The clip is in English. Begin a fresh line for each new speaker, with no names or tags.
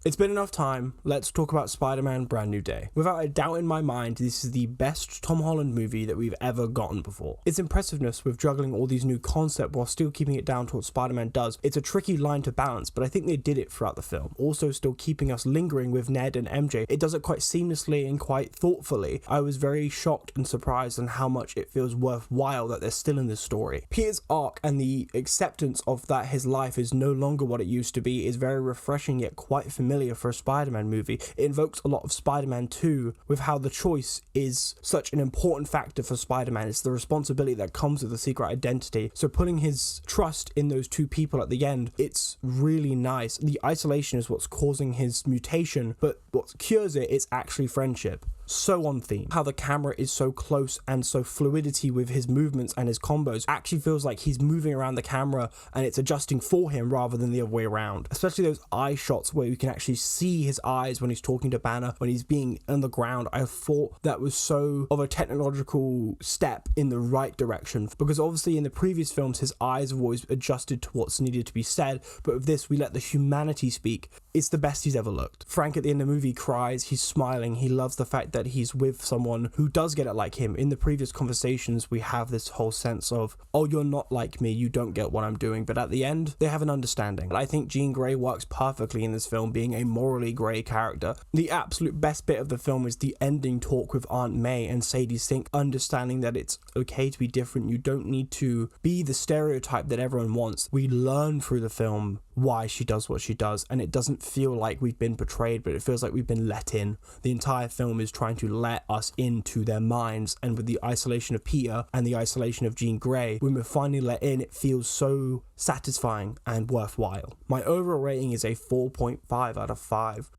It's been enough time, let's talk about Spider-Man Brand New Day. Without a doubt in my mind, this is the best Tom Holland movie that we've ever gotten before. Its impressiveness with juggling all these new concepts while still keeping it down to what Spider-Man does, it's a tricky line to balance, but I think they did it throughout the film. Also still keeping us lingering with Ned and MJ, it does it quite seamlessly and quite thoughtfully. I was very shocked and surprised on how much it feels worthwhile that they're still in this story. Peter's arc and the acceptance of that his life is no longer what it used to be is very refreshing yet quite familiar for a Spider-Man movie. It invokes a lot of Spider-Man 2 with how the choice is such an important factor for Spider-Man. It's the responsibility that comes with the secret identity. So putting his trust in those two people at the end, it's really nice. The isolation is what's causing his mutation, but what cures it is actually friendship. So on theme. How the camera is so close and so fluidity with his movements and his combos actually feels like he's moving around the camera and it's adjusting for him rather than the other way around. Especially those eye shots where you can actually see his eyes when he's talking to Banner, when he's being on the ground. I thought that was so of a technological step in the right direction, because obviously in the previous films his eyes have always adjusted to what's needed to be said, but with this we let the humanity speak. It's the best he's ever looked. Frank at the end of the movie cries, he's smiling, he loves the fact that he's with someone who does get it like him. In the previous conversations we have this whole sense of, oh, you're not like me, you don't get what I'm doing, but at the end they have an understanding. I think Jean Grey works perfectly in this film, being a morally grey character. The absolute best bit of the film is the ending talk with Aunt May and Sadie Sink, understanding that it's okay to be different, you don't need to be the stereotype that everyone wants. We learn through the film why she does what she does, and it doesn't feel like we've been betrayed, but it feels like we've been let in. The entire film is trying to let us into their minds, and with the isolation of Peter and the isolation of Jean Grey, when we're finally let in, it feels so satisfying and worthwhile. My overall rating is a 4.5 out of 5.